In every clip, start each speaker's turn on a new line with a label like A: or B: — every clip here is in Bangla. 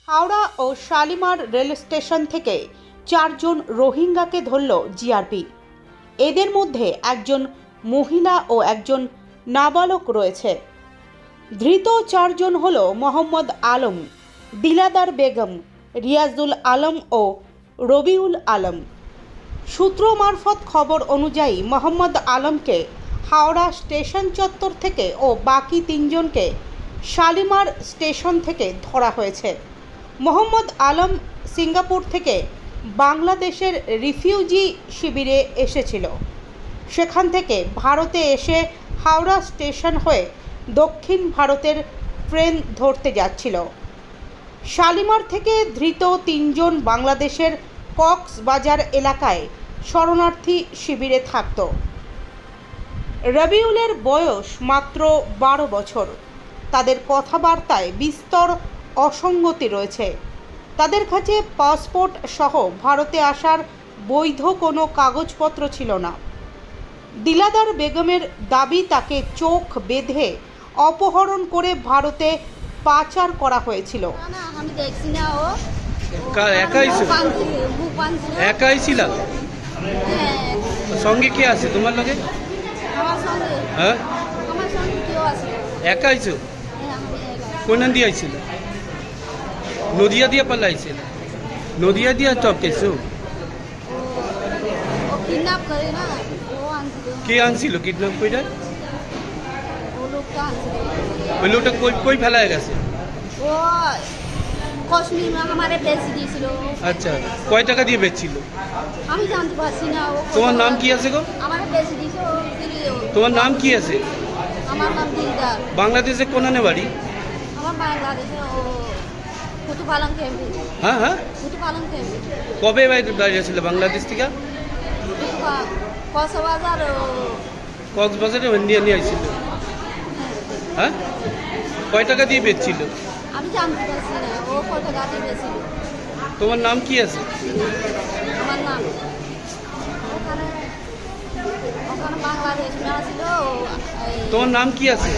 A: হাওড়া ও শালিমার রেল স্টেশন থেকে 4 জন রোহিঙ্গাকে ধরল জিআরপি। এদের মধ্যে একজন মহিলা ও একজন নাবালক রয়েছে। ধৃত 4 জন হল মোহাম্মদ আলম, দিলাদার বেগম, রিয়াজুল আলম ও রবিউল আলম। সূত্র মারফত খবর অনুযায়ী মোহাম্মদ আলমকে হাওড়া স্টেশন চত্বর থেকে ও বাকি 3 জনকে শালিমার স্টেশন থেকে ধরা হয়েছে। মোহাম্মদ আলম সিঙ্গাপুর থেকে বাংলাদেশের রিফিউজি শিবিরে এসেছিল। সেখান থেকে ভারতে এসে হাওড়া স্টেশন হয়ে দক্ষিণ ভারতের ট্রেন ধরতে যাচ্ছিল। শালিমার থেকে ধৃত 3 জন বাংলাদেশের কক্সবাজার এলাকায় শরণার্থী শিবিরে থাকত। রবিউলের বয়স মাত্র 12 বছর। তাদের কথাবার্তায় বিস্তর অসঙ্গতি রয়েছে। তাদের কাছে পাসপোর্ট সহ ভারতে আসার বৈধ কোনো কাগজপত্র ছিল না। দিলাদার বেগমের দাবি তাকে চোখ বেঁধে অপহরণ করে ভারতে পাচার করা হয়েছিল।
B: একাই ছিল? সঙ্গে কে আছে তোমার লগে? হ্যাঁ, একা আইছো? কোন দিয়ে আইছিল? নদিয়া দিয়ে পালাইছিল? নদিয়া দিয়ে চপকেছো? কে আনছিল কিডন্যাপ করে? ওই লোকটা কই ফেলায় গেছে? আচ্ছা, কয় টাকা দিয়ে বেচছিল?
C: আমি জানতে পারছি না।
B: তোমার নাম কি আছে গো? তোমার নাম কি আছে?
C: আমার নাম দিলদার।
B: বাংলাদেশে কোনানে বাড়ি?
C: আমার বাংলাদেশে কুতুপালং ক্যাম্পে।
B: হ্যাঁ হ্যাঁ,
C: কুতুপালং ক্যাম্পে।
B: কবে বাইরেছিল বাংলাদেশ থেকে? কক্সবাজারে নিয়ে আসছিল। হ্যাঁ, কয় টাকা দিয়ে বেচছিল?
C: আমি জানতে পারছি না ও কত টাকা দিয়ে বেচছিল।
B: তোমার নাম কি আছে?
C: আমার নাম ওখানে বাংলাদেশ ছিল।
B: তোমার নাম কি আছে?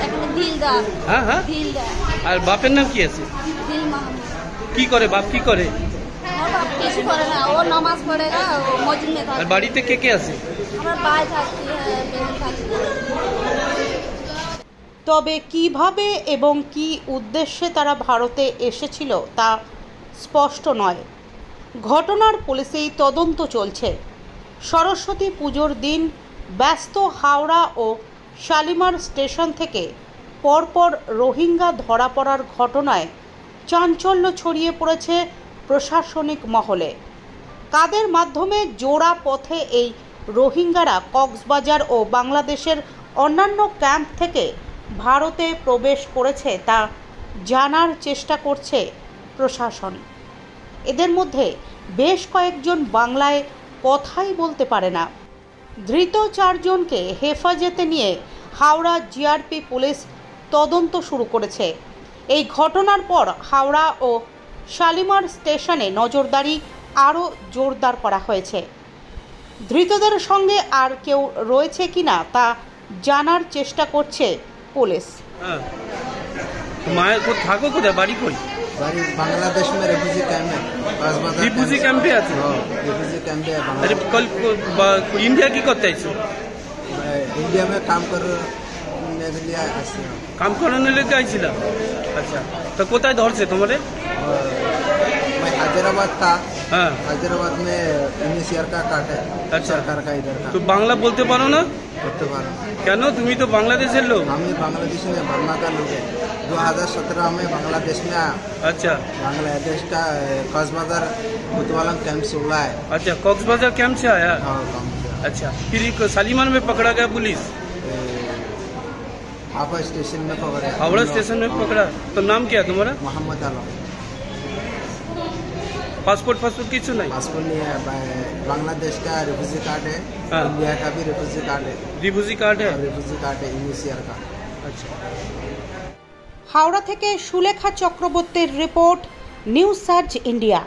C: এখানে দিলদার।
B: হ্যাঁ হ্যাঁ,
C: দিলদার।
B: আর বাপের নাম কি আছে?
C: দিল মাহমুদ।
B: কি করে বাপ? কি করে?
C: ওর বাপ কিছু করে না, ও নামাজ পড়ে না, ও মসজিদে থাকে।
B: আর বাড়িতে কে কে আছে?
C: আমার ভাই থাকছে, বোন থাকছে।
A: তবে কিভাবে এবং কি উদ্দেশ্যে তারা ভারতে এসেছিল তা স্পষ্ট নয়। ঘটনার পুলিশেই তদন্ত চলছে। সরস্বতী পুজোর দিন ব্যস্ত হাওড়া ও শালিমার স্টেশন থেকে পরপর রোহিঙ্গা ধরা পড়ার ঘটনায় চাঞ্চল্য ছড়িয়ে পড়েছে প্রশাসনিক মহলে। কাদের মাধ্যমে জোড়া পথে এই রোহিঙ্গারা কক্সবাজার ও বাংলাদেশের অন্যান্য ক্যাম্প থেকে ভারতে প্রবেশ করেছে তা জানার চেষ্টা করছে প্রশাসন। এদের মধ্যে বেশ কয়েকজন বাংলায় কথাই বলতে পারে না। ধৃত 4 জনকে হেফাজতে নিয়ে হাওড়া জিআরপি পুলিশ তদন্ত শুরু করেছে। এই ঘটনার পর হাওড়া ও শালিমার স্টেশনে নজরদারি আরও জোরদার করা হয়েছে। ধৃতদের সঙ্গে আর কেউ রয়েছে কিনা তা জানার চেষ্টা করছে পুলিশ।
B: মায়ের থাকো কোথায়? বাড়ি কই?
D: बारी बांग्लादेश में रेफ्यूजी कैंप है।
B: रिफ्यूजी कैंप पे आते?
D: रेफ्यूजी कैंप है।
B: अरे कल इंडिया की करते हैं?
D: इंडिया में काम करने के लिए आते हैं।
B: काम करने लेके आइছিলা? अच्छा, तो কোথায় ধরছে তোমারে?
D: मैं हैदराबाद था।
B: हाँ,
D: हैदराबाद में एनसीआर का काट है।
B: अच्छा,
D: सरकार का इधर का।
B: तो बांग्ला बोलते पारो ना?
D: बोलते पारो।
B: কেন? তুমি তো বাংলাদেশের লোক।
D: हम बांग्लादेश में बर्मा का लोग है। 2017 में बांग्लादेश में आया।
B: अच्छा,
D: बांग्लादेश का कक्सबाजार कुतवालम कैंप से हुआ है।
B: अच्छा, कॉक्सबाजार कैंप से आया?
D: हाँ, कैंप से।
B: अच्छा, फिर शालीमार में पकड़ा गया पुलिस?
D: हावड़ा स्टेशन में पकड़ा।
B: हावड़ा स्टेशन में पकड़ा। तो नाम क्या है तुम्हारा?
D: मोहम्मद आलम।
B: पासपोर्ट किसी नहीं?
D: पासपोर्ट नहीं है। बांग्लादेश का रिफ्यूजी कार्ड है।
B: हाँ।
D: इंडिया का भी रिफ्यूजी कार्ड है।
B: रिफ्यूजी कार्ड है?
D: रिफ्यूजी कार्ड है एनसीआर का।
B: अच्छा।
A: হাওড়া থেকে সুলেখা চক্রবর্তীর রিপোর্ট, নিউজ সার্চ ইন্ডিয়া।